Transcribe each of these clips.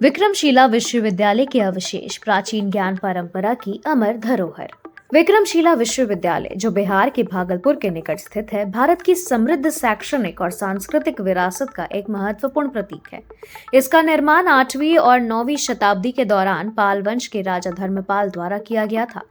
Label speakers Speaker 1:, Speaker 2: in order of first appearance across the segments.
Speaker 1: विक्रमशिला विश्वविद्यालय के अवशेष प्राचीन ज्ञान परंपरा की अमर धरोहर। विक्रमशिला विश्वविद्यालय, जो बिहार के भागलपुर के निकट स्थित है, भारत की समृद्ध शैक्षणिक और सांस्कृतिक विरासत का एक महत्वपूर्ण प्रतीक है। इसका निर्माण 8वीं और 9वीं शताब्दी के दौरान पाल वंश के राजा धर्मपाल द्वारा किया गया था।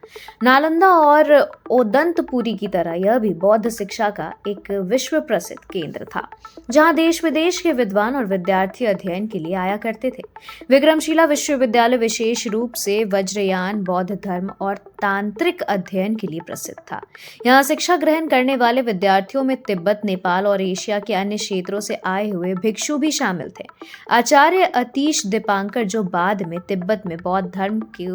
Speaker 1: नालंदा और ओदंतपुरी की तरह यह भी बौद्ध शिक्षा का एक विश्व प्रसिद्ध केंद्र था, जहां देश विदेश के विद्वान और विद्यार्थी अध्ययन के लिए आया करते थे। विक्रमशिला विश्वविद्यालय विशेष रूप से वज्रयान, बौद्ध धर्म और तांत्रिक अध्ययन के लिए प्रसिद्ध था। यहाँ शिक्षा ग्रहण करने वाले विद्यार्थियों में तिब्बत, नेपाल और एशिया के अन्य क्षेत्रों से आए हुए भिक्षु भी शामिल थे। आचार्य अतीश दीपांकर, जो बाद में तिब्बत में बौद्ध धर्म के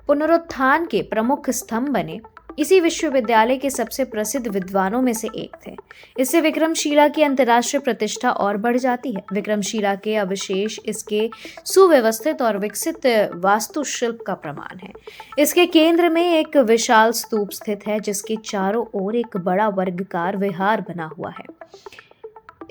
Speaker 1: पुनरुत्थान के प्रमुख स्तंभ बने, इसी विश्वविद्यालय के सबसे प्रसिद्ध विद्वानों में से एक थे। इससे विक्रमशिला की अंतर्राष्ट्रीय प्रतिष्ठा और बढ़ जाती है। विक्रमशिला के अवशेष इसके सुव्यवस्थित और विकसित वास्तुशिल्प का प्रमाण है। इसके केंद्र में एक विशाल स्तूप स्थित है, जिसके चारों ओर एक बड़ा वर्गाकार विहार बना हुआ है।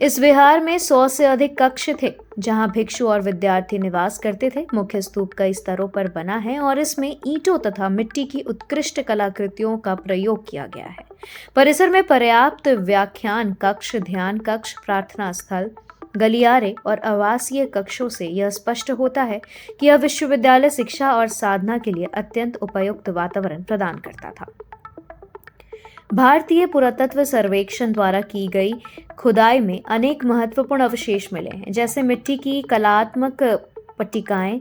Speaker 1: इस विहार में 100 से अधिक कक्ष थे, जहां भिक्षु और विद्यार्थी निवास करते थे। मुख्य स्तूप कई स्तरों पर बना है और इसमें ईंटों तथा मिट्टी की उत्कृष्ट कलाकृतियों का प्रयोग किया गया है। परिसर में पर्याप्त व्याख्यान कक्ष, ध्यान कक्ष, प्रार्थना स्थल, गलियारे और आवासीय कक्षों से यह स्पष्ट होता है कि यह विश्वविद्यालय शिक्षा और साधना के लिए अत्यंत उपयुक्त वातावरण प्रदान करता था। भारतीय पुरातत्व सर्वेक्षण द्वारा की गई खुदाई में अनेक महत्वपूर्ण अवशेष मिले हैं, जैसे मिट्टी की कलात्मक पट्टिकाएं,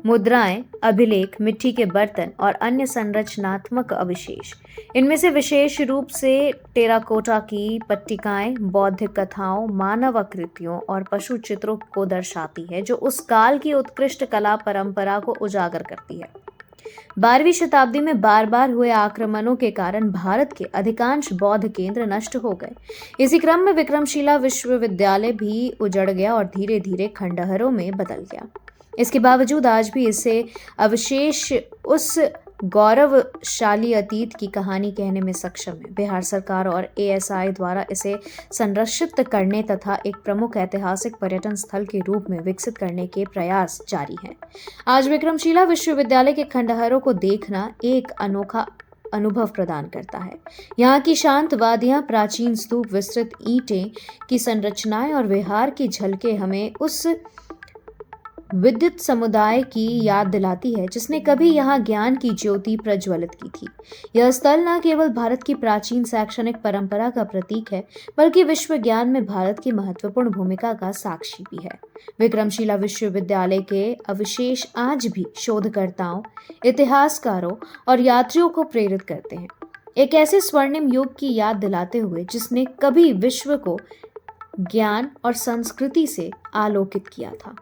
Speaker 1: मुद्राएं, अभिलेख, मिट्टी के बर्तन और अन्य संरचनात्मक अवशेष। इनमें से विशेष रूप से टेराकोटा की पट्टिकाएं बौद्ध कथाओं, मानव आकृतियों और पशु चित्रों को दर्शाती है, जो उस काल की उत्कृष्ट कला परंपरा को उजागर करती है। 12वीं शताब्दी में बार बार हुए आक्रमणों के कारण भारत के अधिकांश बौद्ध केंद्र नष्ट हो गए। इसी क्रम में विक्रमशिला विश्वविद्यालय भी उजड़ गया और धीरे धीरे खंडहरों में बदल गया। इसके बावजूद आज भी इसे अवशेष उस गौरवशाली अतीत की कहानी कहने में सक्षम है। बिहार सरकार और एएसआई द्वारा इसे संरक्षित करने तथा एक प्रमुख ऐतिहासिक पर्यटन स्थल के रूप में विकसित करने के प्रयास जारी हैं। आज विक्रमशिला विश्वविद्यालय के खंडहरों को देखना एक अनोखा अनुभव प्रदान करता है। यहाँ की शांत वादियाँ, प्राचीन स्तूप, विस्तृत ईंटें की संरचनाएं और विहार की झलकें हमें उस विद्युत समुदाय की याद दिलाती है, जिसने कभी यहाँ ज्ञान की ज्योति प्रज्वलित की थी। यह स्थल न केवल भारत की प्राचीन शैक्षणिक परंपरा का प्रतीक है, बल्कि विश्व ज्ञान में भारत की महत्वपूर्ण भूमिका का साक्षी भी है। विक्रमशिला विश्वविद्यालय के अवशेष आज भी शोधकर्ताओं, इतिहासकारों और यात्रियों को प्रेरित करते हैं, एक ऐसे स्वर्णिम युग की याद दिलाते हुए जिसने कभी विश्व को ज्ञान और संस्कृति से आलोकित किया था।